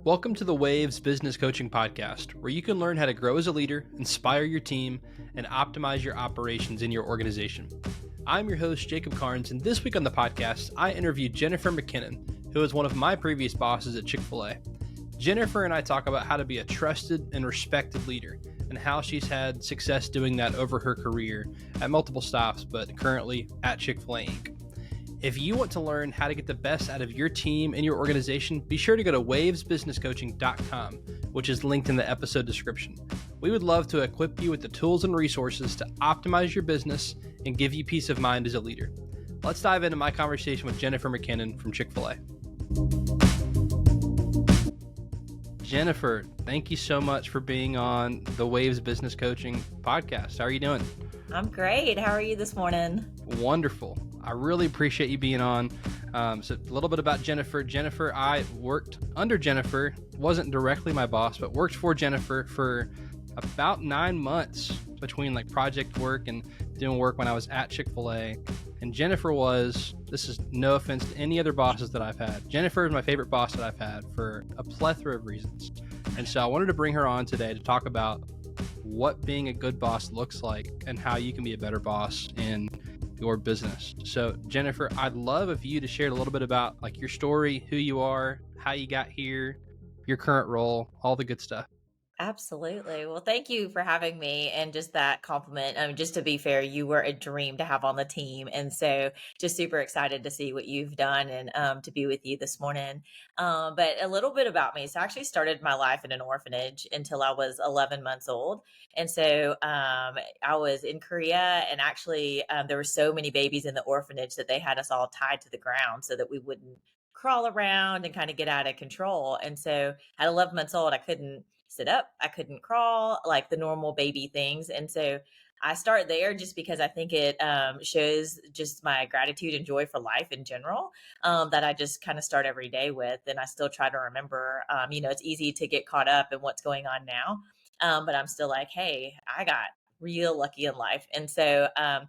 Welcome to the Waves Business Coaching Podcast, where you can learn how to grow as a leader, inspire your team, and optimize your operations in your organization. I'm your host, Jacob Carnes, and this week on the podcast, I interviewed Jennifer McKinnon, who was one of my previous bosses at Chick-fil-A. Jennifer and I talk about how to be a trusted and respected leader, and how she's had success doing that over her career at multiple stops, but currently at Chick-fil-A Inc. If you want to learn how to get the best out of your team and your organization, be sure to go to wavesbusinesscoaching.com, which is linked in the episode description. We would love to equip you with the tools and resources to optimize your business and give you peace of mind as a leader. Let's dive into my conversation with Jennifer McKinnon from Chick-fil-A. Jennifer, thank you so much for being on the Waves Business Coaching Podcast. How are you doing? I'm great. How are you this morning? Wonderful. I really appreciate you being on. So a little bit about Jennifer. Jennifer, I worked under Jennifer, wasn't directly my boss, but worked for Jennifer for about 9 months between like project work and doing work when I was at Chick-fil-A. And Jennifer this is no offense to any other bosses that I've had. Jennifer is my favorite boss that I've had for a plethora of reasons. And so I wanted to bring her on today to talk about what being a good boss looks like and how you can be a better boss in your business. So Jennifer, I'd love if you to share a little bit about like your story, who you are, how you got here, your current role, all the good stuff. Absolutely. Well, thank you for having me and just that compliment. Just to be fair, you were a dream to have on the team. And so just super excited to see what you've done and to be with you this morning. But a little bit about me. So I actually started my life in an orphanage until I was 11 months old. And so I was in Korea, and actually there were so many babies in the orphanage that they had us all tied to the ground so that we wouldn't crawl around and kind of get out of control. And so at 11 months old, I couldn't sit up, I couldn't crawl, like the normal baby things. And so I start there just because I think it shows just my gratitude and joy for life in general, that I just kind of start every day with. And I still try to remember, it's easy to get caught up in what's going on now. But I'm still like, hey, I got real lucky in life. And so, I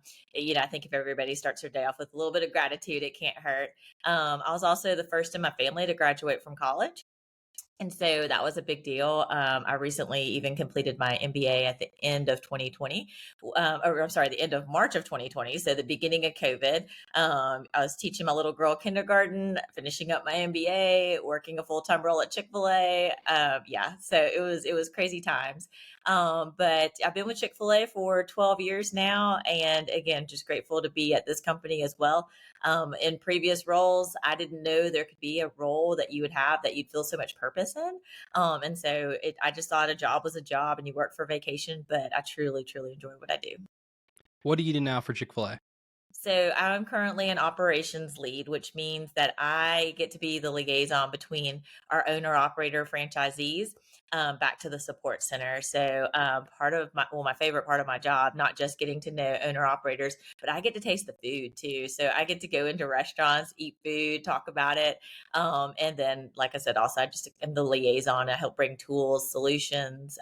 think if everybody starts their day off with a little bit of gratitude, it can't hurt. I was also the first in my family to graduate from college. And so that was a big deal. I recently even completed my MBA at the end of 2020, the end of March of 2020. So the beginning of COVID. I was teaching my little girl kindergarten, finishing up my MBA, working a full-time role at Chick-fil-A. So it was crazy times. But I've been with Chick-fil-A for 12 years now. And again, just grateful to be at this company as well. In previous roles, I didn't know there could be a role that you would have that you'd feel so much purpose in. And so I just thought a job was a job and you work for vacation, but I truly, truly enjoy what I do. What do you do now for Chick-fil-A? So I'm currently an operations lead, which means that I get to be the liaison between our owner operator franchisees back to the support center. So part of my favorite part of my job, not just getting to know owner operators, but I get to taste the food too. So I get to go into restaurants, eat food, talk about it. And then, like I said, also I just am the liaison. I help bring tools, solutions.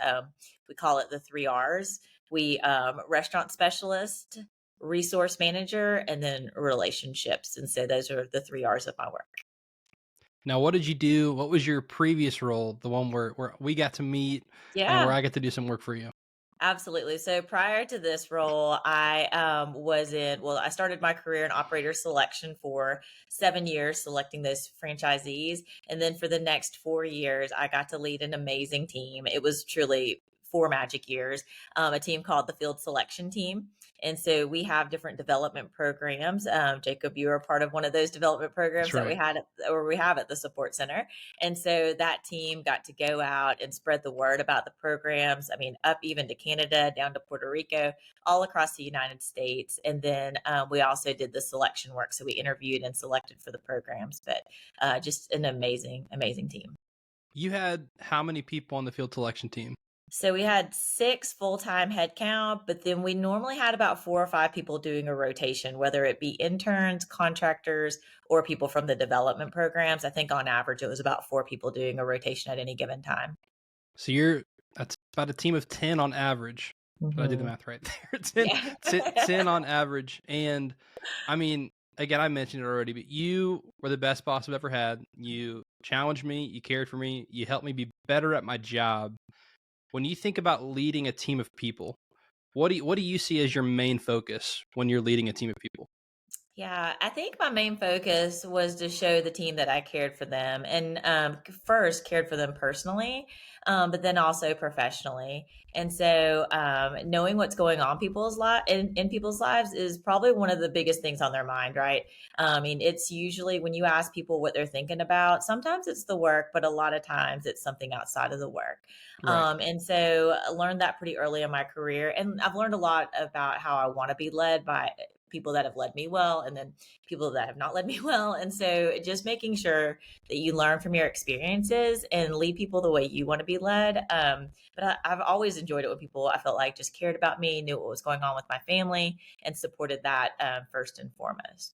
We call it the 3 Rs. We restaurant specialist, resource manager, and then relationships. And so those are the 3 Rs of my work. Now, what did you do? What was your previous role? The one where we got to meet and where I got to do some work for you. Absolutely. So prior to this role, I I started my career in operator selection for 7 years, selecting those franchisees. And then for the next 4 years, I got to lead an amazing team. It was truly 4 magic years, a team called the Field Selection Team. And so we have different development programs. Jacob, you are part of one of those development programs that we have at the support center. And so that team got to go out and spread the word about the programs. I mean, up even to Canada, down to Puerto Rico, all across the United States. And then we also did the selection work. So we interviewed and selected for the programs, but just an amazing, amazing team. You had how many people on the field selection team? So we had 6 full-time headcount, but then we normally had about 4 or 5 people doing a rotation, whether it be interns, contractors, or people from the development programs. I think on average, it was about 4 people doing a rotation at any given time. So that's about a team of 10 on average. Did I do the math right there? 10 on average. And I mean, again, I mentioned it already, but you were the best boss I've ever had. You challenged me, you cared for me, you helped me be better at my job. When you think about leading a team of people, what do you see as your main focus when you're leading a team of people? Yeah, I think my main focus was to show the team that I cared for them and first cared for them personally, but then also professionally. And so, knowing what's going on in people's lives is probably one of the biggest things on their mind, right? I mean, it's usually when you ask people what they're thinking about, sometimes it's the work, but a lot of times it's something outside of the work. Right. And so, I learned that pretty early in my career, and I've learned a lot about how I want to be led by people that have led me well and then people that have not led me well. And so just making sure that you learn from your experiences and lead people the way you want to be led. I've always enjoyed it when people I felt like just cared about me, knew what was going on with my family, and supported that first and foremost.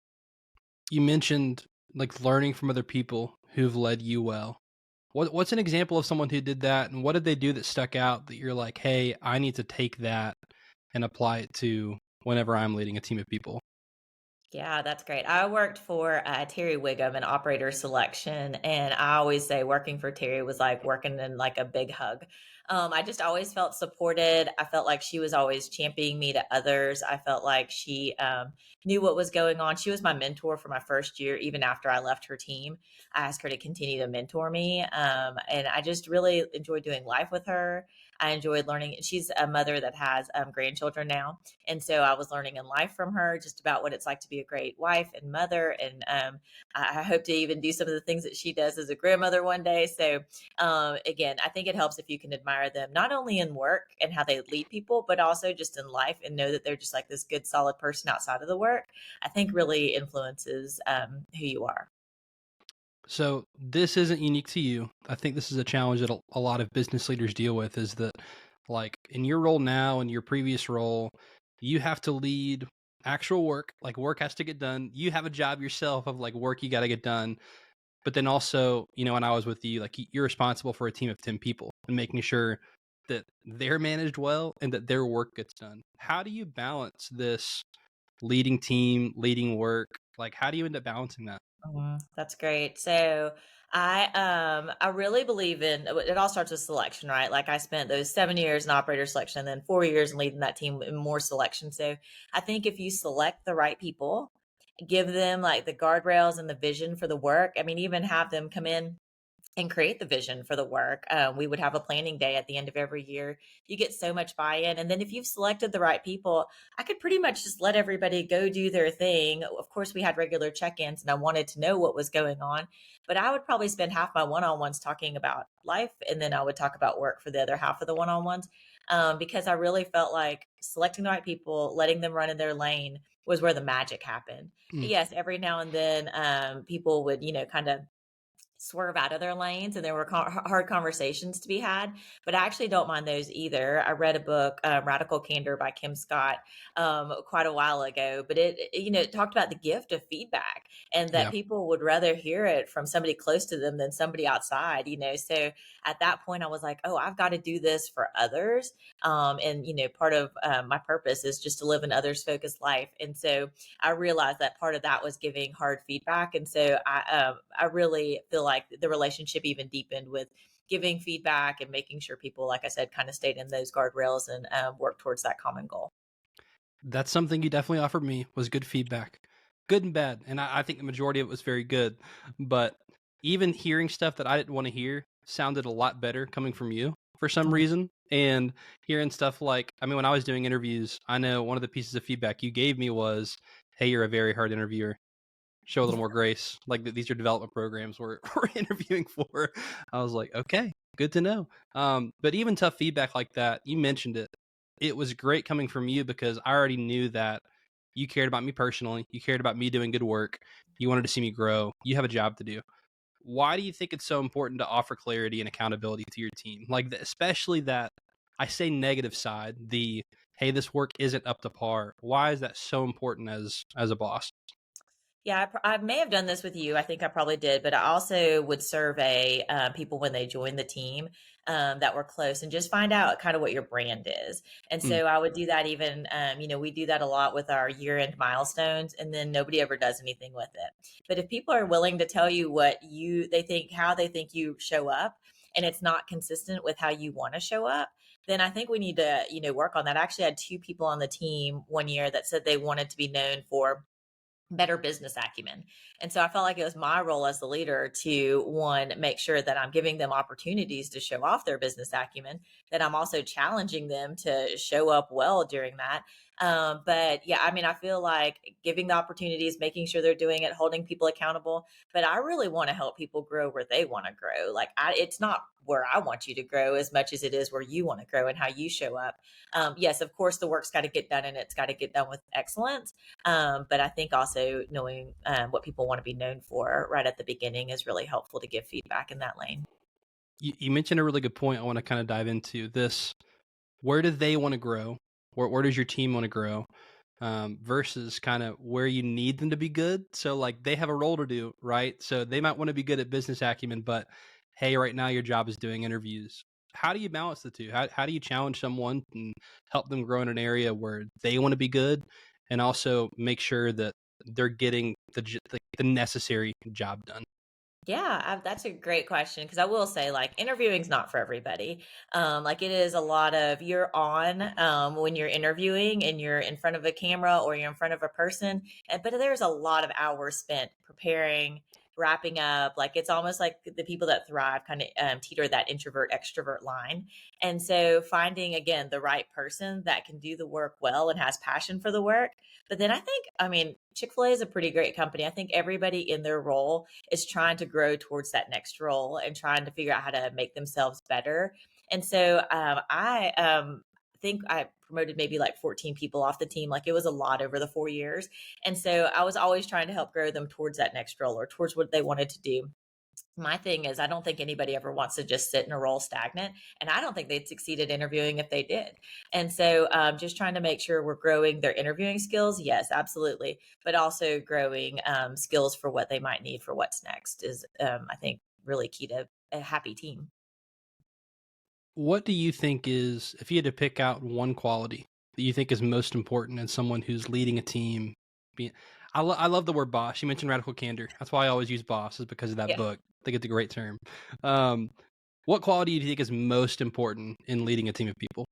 You mentioned like learning from other people who've led you well. What's an example of someone who did that, and what did they do that stuck out that you're like, hey, I need to take that and apply it to whenever I'm leading a team of people? Yeah, that's great. I worked for Terry Wiggum in operator selection, and I always say working for Terry was like working in like a big hug. I just always felt supported. I felt like she was always championing me to others. I felt like she knew what was going on. She was my mentor for my first year, even after I left her team. I asked her to continue to mentor me, and I just really enjoyed doing life with her. I enjoyed learning. She's a mother that has grandchildren now, and so I was learning in life from her just about what it's like to be a great wife and mother. And I hope to even do some of the things that she does as a grandmother one day. So, again, I think it helps if you can admire them, not only in work and how they lead people, but also just in life and know that they're just like this good, solid person outside of the work. I think really influences who you are. So this isn't unique to you. I think this is a challenge that a lot of business leaders deal with is that like in your role now and your previous role, you have to lead actual work, like work has to get done. You have a job yourself of like work you got to get done. But then also, when I was with you, like you're responsible for a team of 10 people and making sure that they're managed well and that their work gets done. How do you balance this leading team, leading work? Like how do you end up balancing that? That's great. So I really believe in it all starts with selection, right? Like I spent those 7 years in operator selection and then 4 years in leading that team in more selection. So I think if you select the right people, give them like the guardrails and the vision for the work. I mean, even have them come in and create the vision for the work. We would have a planning day at the end of every year. You get so much buy in. And then if you've selected the right people, I could pretty much just let everybody go do their thing. Of course, we had regular check ins and I wanted to know what was going on. But I would probably spend half my one on ones talking about life. And then I would talk about work for the other half of the one on ones because I really felt like selecting the right people, letting them run in their lane was where the magic happened. Mm. Yes, every now and then people would, kind of swerve out of their lanes and there were hard conversations to be had, but I actually don't mind those either. I read a book, Radical Candor by Kim Scott, quite a while ago, but it talked about the gift of feedback and that Yeah. people would rather hear it from somebody close to them than somebody outside, so at that point I was like, oh, I've got to do this for others. And part of my purpose is just to live an others focused life. And so I realized that part of that was giving hard feedback. And so I really feel like the relationship even deepened with giving feedback and making sure people, like I said, kind of stayed in those guardrails and work towards that common goal. That's something you definitely offered me was good feedback, good and bad. And I think the majority of it was very good. But even hearing stuff that I didn't want to hear sounded a lot better coming from you for some Mhm. reason. And hearing stuff like, I mean, when I was doing interviews, I know one of the pieces of feedback you gave me was, hey, you're a very hard interviewer. Show a little more grace. Like these are development programs we're interviewing for. I was like, okay, good to know. But even tough feedback like that, you mentioned it. It was great coming from you because I already knew that you cared about me personally. You cared about me doing good work. You wanted to see me grow. You have a job to do. Why do you think it's so important to offer clarity and accountability to your team? Like, especially that I say negative side, the hey, this work isn't up to par. Why is that so important as a boss? Yeah, I may have done this with you. I think I probably did, but I also would survey people when they join the team that were close and just find out kind of what your brand is. And Mm. so I would do that even, we do that a lot with our year end milestones, and then nobody ever does anything with it. But if people are willing to tell you they think, how they think you show up, and it's not consistent with how you want to show up, then I think we need to, work on that. I actually had two people on the team one year that said they wanted to be known for better business acumen. And so I felt like it was my role as the leader to one, make sure that I'm giving them opportunities to show off their business acumen, that I'm also challenging them to show up well during that. But yeah, I mean, I feel like giving the opportunities, making sure they're doing it, holding people accountable. But I really want to help people grow where they want to grow. It's not where I want you to grow as much as it is where you want to grow and how you show up. Yes, of course, the work's got to get done and it's got to get done with excellence, but I think also knowing what people want to be known for right at the beginning is really helpful to give feedback in that lane. You mentioned a really good point. I want to kind of dive into this. Where do they want to grow? Where does your team want to grow? Versus kind of where you need them to be good. So like they have a role to do, right? So they might want to be good at business acumen, but hey, right now your job is doing interviews. How do you balance the two? How do you challenge someone and help them grow in an area where they want to be good, and also make sure that they're getting the necessary job done? Yeah, that's a great question because I will say, like, interviewing's not for everybody. Like, it is a lot of you're on when you're interviewing and you're in front of a camera or you're in front of a person, but there's a lot of hours spent preparing, wrapping up. Like, it's almost like the people that thrive kind of teeter that introvert extrovert line. And so, finding again the right person that can do the work well and has passion for the work. But then I mean, Chick-fil-A is a pretty great company. I think everybody in their role is trying to grow towards that next role and trying to figure out how to make themselves better. And so I think I promoted maybe like 14 people off the team. Like, it was a lot over the 4 years. And so I was always trying to help grow them towards that next role or towards what they wanted to do. My thing is, I don't think anybody ever wants to just sit in a role stagnant. And I don't think they'd succeed at interviewing if they did. And so just trying to make sure we're growing their interviewing skills. Yes, absolutely. But also growing skills for what they might need for what's next is, I think, really key to a happy team. What do you think is, if you had to pick out one quality that you think is most important in someone who's leading a team? Be I love the word boss. You mentioned radical candor. That's why I always use boss, is because of that Yeah. book. I think it's a great term. Um, what quality do you think is most important in leading a team of people?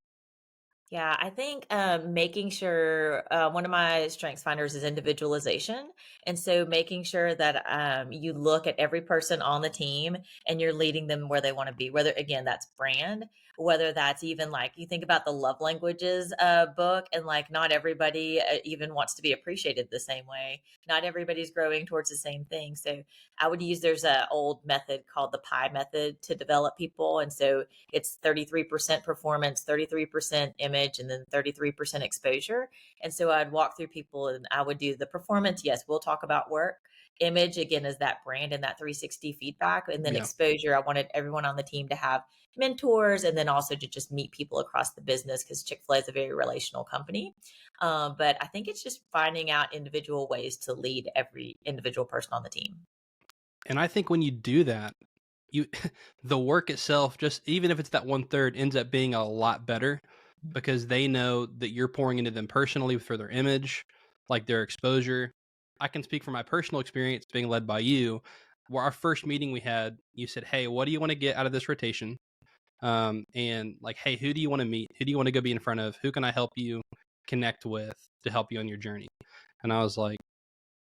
Yeah, I think making sure one of my strengths finders is individualization. And so making sure that you look at every person on the team and you're leading them where they want to be, whether, again, that's brand, whether that's even like you think about the love languages book, and like not everybody even wants to be appreciated the same way. Not everybody's growing towards the same thing. So I would use, there's a old method called the pie method to develop people. And so it's 33% performance, 33% image, and then 33% exposure. And so I'd walk through people and I would do the performance. Yes, we'll talk about work. Image, again, is that brand and that 360 feedback. And then Yeah. exposure, I wanted everyone on the team to have mentors and then also to just meet people across the business because Chick-fil-A is a very relational company. But I think it's just finding out individual ways to lead every individual person on the team. And I think when you do that, you the work itself, just even if it's that one third, ends up being a lot better because they know that you're pouring into them personally for their image, like their exposure. I can speak from my personal experience being led by you, where our first meeting we had, you said, "Hey, what do you want to get out of this rotation?" And like, "Hey, who do you want to meet? Who do you want to go be in front of? Who can I help you connect with to help you on your journey?" And I was like,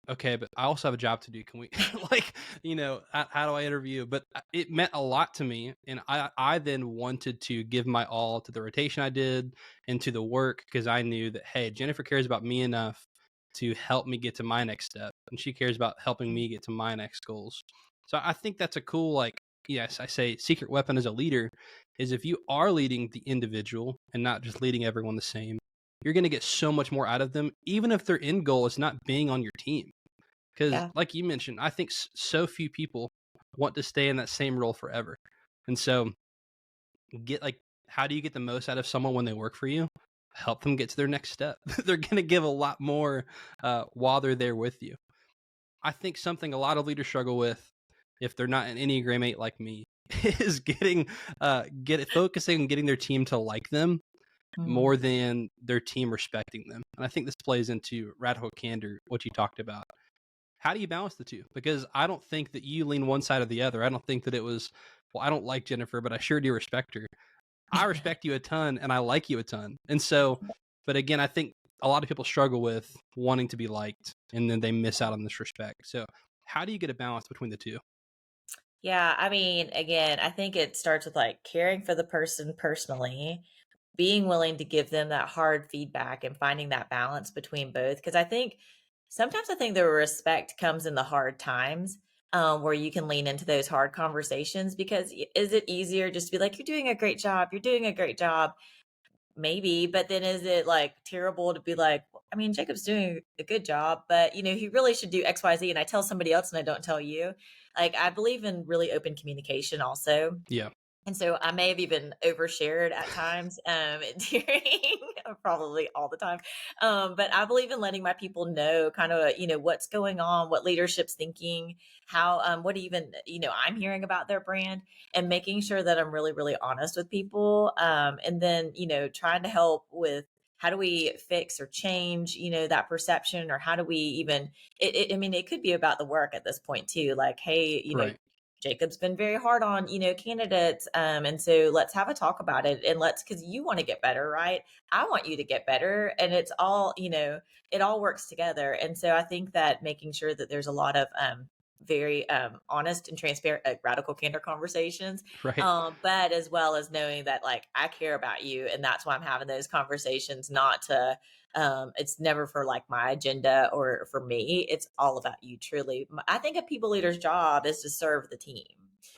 okay, but I also have a job to do. Can we, like, how do I interview? But it meant a lot to me. And I then wanted to give my all to the rotation I did and to the work because I knew that, hey, Jennifer cares about me enough to help me get to my next step. And she cares about helping me get to my next goals. So I think that's a cool, like, yes, I say secret weapon as a leader is if you are leading the individual and not just leading everyone the same, you're going to get so much more out of them, even if their end goal is not being on your team. Because, Yeah. like you mentioned, I think so few people want to stay in that same role forever. And so, how do you get the most out of someone when they work for you? Help them get to their next step. They're going to give a lot more while they're there with you. I think something a lot of leaders struggle with, if they're not an Enneagram 8 like me, is focusing on getting their team to like them Mhm. more than their team respecting them. And I think this plays into radical candor, what you talked about. How do you balance the two? Because I don't think that you lean one side or the other. I don't think that it was, well, I don't like Jennifer, but I sure do respect her. I respect you a ton and I like you a ton. And so, but again, I think a lot of people struggle with wanting to be liked and then they miss out on this respect. So, how do you get a balance between the two? Yeah, I mean, again, I think it starts with like caring for the person personally, being willing to give them that hard feedback and finding that balance between both. Cause I think sometimes I think the respect comes in the hard times, where you can lean into those hard conversations because is it easier just to be like, you're doing a great job, you're doing a great job? Maybe, but then is it, like, terrible to be like, "Well, I mean, Jacob's doing a good job, but, he really should do XYZ," and I tell somebody else and I don't tell you? Like, I believe in really open communication also. Yeah. And so I may have even overshared at times, during probably all the time. But I believe in letting my people know kind of, what's going on, what leadership's thinking, how, what even, I'm hearing about their brand and making sure that I'm really, really honest with people. And then, trying to help with how do we fix or change, that perception or how do we even, I mean, it could be about the work at this point too. Like, hey, Right. Jacob's been very hard on, candidates. And so let's have a talk about it and because you want to get better, right? I want you to get better. And it's all, it all works together. And so I think that making sure that there's a lot of, very honest and transparent radical candor conversations, Right. but as well as knowing that like I care about you and that's why I'm having those conversations, not to it's never for like my agenda or for me. It's all about you truly. I think a people leader's job is to serve the team.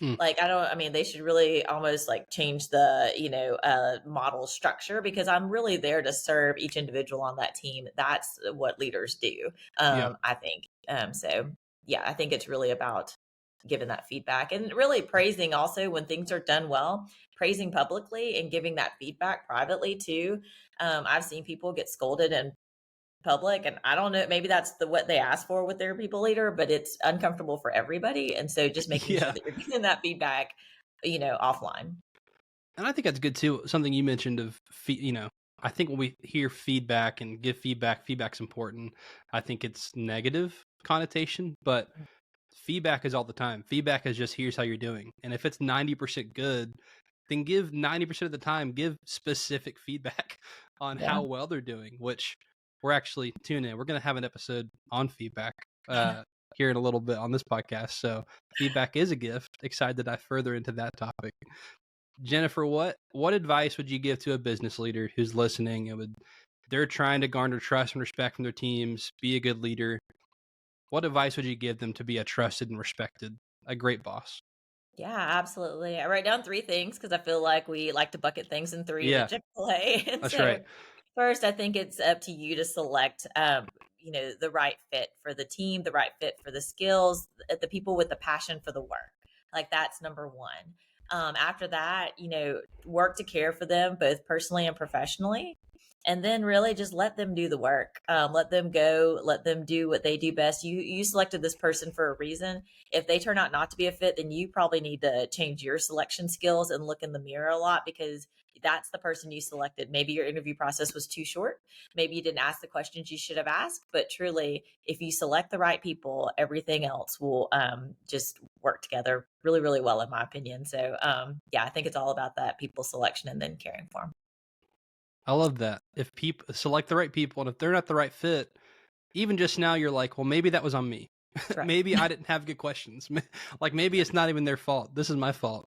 Mm. Like I mean they should really almost like change the, model structure because I'm really there to serve each individual on that team. That's what leaders do. Yeah. I think. So yeah, I think it's really about giving that feedback and really praising also when things are done well, praising publicly and giving that feedback privately too. I've seen people get scolded in public, and I don't know, maybe that's what they asked for with their people leader, but it's uncomfortable for everybody. And so just making sure Yeah. that you're getting that feedback, offline. And I think that's good too. Something you mentioned of, I think when we hear feedback and give feedback, feedback's important. I think it's negative connotation, but feedback is all the time. Feedback is just here's how you're doing. And if it's 90% good, then give 90% of the time, give specific feedback on Yeah. how well they're doing, which we're actually tune in. We're going to have an episode on feedback here in a little bit on this podcast. So feedback is a gift. Excited to dive further into that topic. Jennifer, what advice would you give to a business leader who's listening? They're trying to garner trust and respect from their teams, be a good leader. What advice would you give them to be a trusted and respected, a great boss? Yeah, absolutely. I write down 3 things because I feel like we like to bucket things in 3s at Yeah, Chick-fil-A. And that's so, right. first, I think it's up to you to select, the right fit for the team, the right fit for the skills, the people with the passion for the work. Like, that's number 1. After that, work to care for them both personally and professionally. And then really just let them do the work. Let them go, let them do what they do best. You selected this person for a reason. If they turn out not to be a fit, then you probably need to change your selection skills and look in the mirror a lot because that's the person you selected. Maybe your interview process was too short. Maybe you didn't ask the questions you should have asked. But truly, if you select the right people, everything else will just work together really, really well, in my opinion. So, yeah, I think it's all about that people selection and then caring for them. I love that. If people select the right people and if they're not the right fit, even just now you're like, well, maybe that was on me. That's right. Maybe I didn't have good questions. Like maybe it's not even their fault. This is my fault.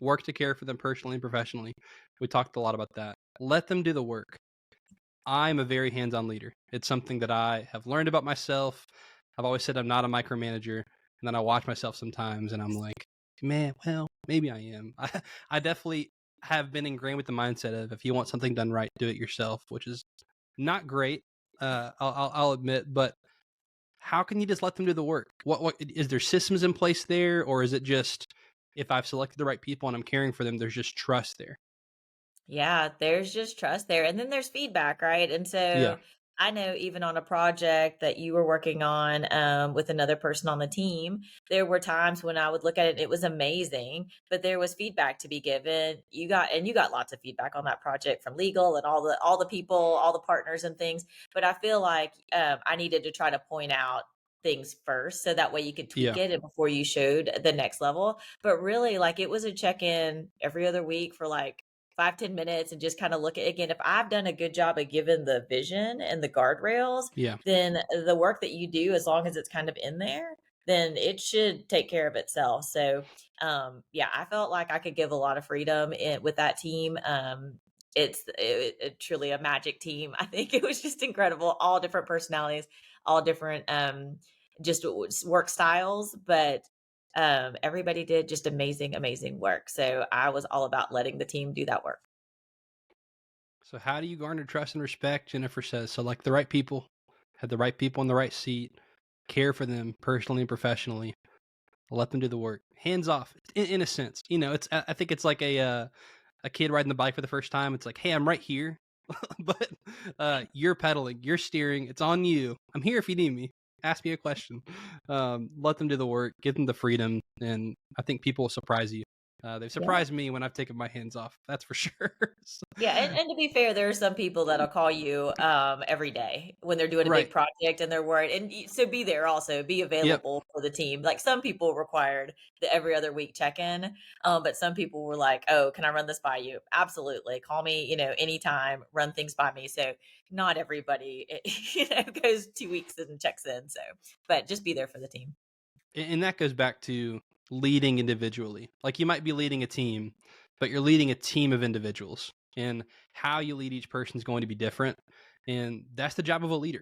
Work to care for them personally and professionally. We talked a lot about that. Let them do the work. I'm a very hands-on leader. It's something that I have learned about myself. I've always said I'm not a micromanager, and then I watch myself sometimes, and I'm like, man, well, maybe I am. I definitely have been ingrained with the mindset of if you want something done right, do it yourself, which is not great. I'll admit, but how can you just let them do the work? What is there systems in place there, or is it just if I've selected the right people and I'm caring for them, there's just trust there? Yeah, there's just trust there. And then there's feedback, right? And Yeah, so I know even on a project that you were working on with another person on the team, there were times when I would look at it, it was amazing, but there was feedback to be given. You got lots of feedback on that project from legal and all the people, all the partners and things. But I feel like I needed to try to point out things first so that way you could tweak Yeah. it and before you showed the next level. But really, like it was a check-in every other week for like 5-10 minutes and just kind of look at again, if I've done a good job of giving the vision and the guardrails, Yeah. then the work that you do, as long as it's kind of in there, then it should take care of itself. So yeah, I felt like I could give a lot of freedom with that team. It's truly a magic team. I think it was just incredible, all different personalities, all different just work styles, but everybody did just amazing work. So I was all about letting the team do that work. So how do you garner trust and respect? Jennifer says, so like the right people, have the right people in the right seat, care for them personally and professionally, let them do the work. Hands off, in a sense. It's I think it's like a kid riding the bike for the first time. It's like, hey, I'm right here, but you're pedaling, you're steering. It's on you. I'm here if you need me. Ask me a question. Let them do the work. Give them the freedom, and I think people will surprise you. They've Yeah. surprised me when I've taken my hands off. That's for sure. So- Yeah, and to be fair, there are some people that'll call you every day when they're doing a big right. project and they're worried. And so be there also, be Yep. available for the team. Like some people required the every other week check-in, but some people were like, "Oh, can I run this by you?" Absolutely. Call me, anytime, run things by me. So not everybody goes 2 weeks and checks in. So, but just be there for the team. And that goes back to leading individually. Like you might be leading a team, but you're leading a team of individuals. And how you lead each person is going to be different. And that's the job of a leader,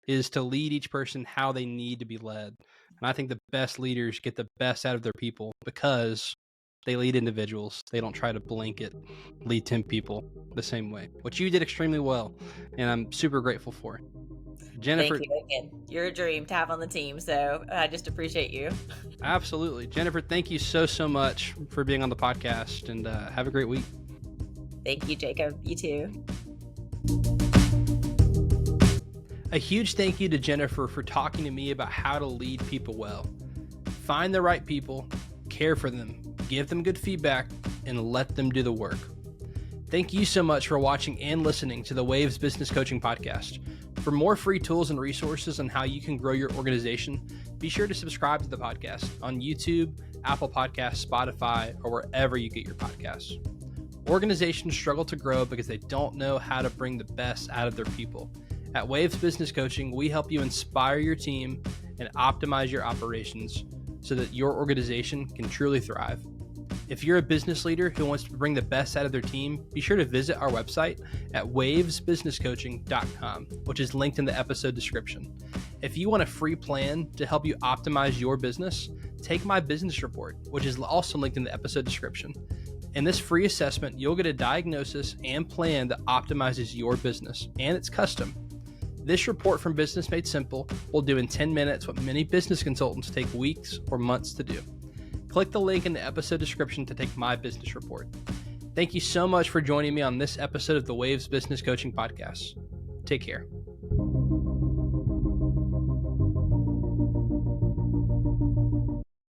is to lead each person how they need to be led. And I think the best leaders get the best out of their people because they lead individuals. They don't try to blanket lead 10 people the same way, which you did extremely well. And I'm super grateful for. Thank Jennifer, you again. You're a dream to have on the team. So I just appreciate you. absolutely. Jennifer, thank you so much for being on the podcast, and have a great week. Thank you, Jacob. You too. A huge thank you to Jennifer for talking to me about how to lead people well. Find the right people, care for them, give them good feedback, and let them do the work. Thank you so much for watching and listening to the Waves Business Coaching Podcast. For more free tools and resources on how you can grow your organization, be sure to subscribe to the podcast on YouTube, Apple Podcasts, Spotify, or wherever you get your podcasts. Organizations struggle to grow because they don't know how to bring the best out of their people. At Waves Business Coaching, we help you inspire your team and optimize your operations so that your organization can truly thrive. If you're a business leader who wants to bring the best out of their team, be sure to visit our website at wavesbusinesscoaching.com, which is linked in the episode description. If you want a free plan to help you optimize your business, take my business report, which is also linked in the episode description. In this free assessment, you'll get a diagnosis and plan that optimizes your business, and it's custom. This report from Business Made Simple will do in 10 minutes what many business consultants take weeks or months to do. Click the link in the episode description to take my business report. Thank you so much for joining me on this episode of the Waves Business Coaching Podcast. Take care.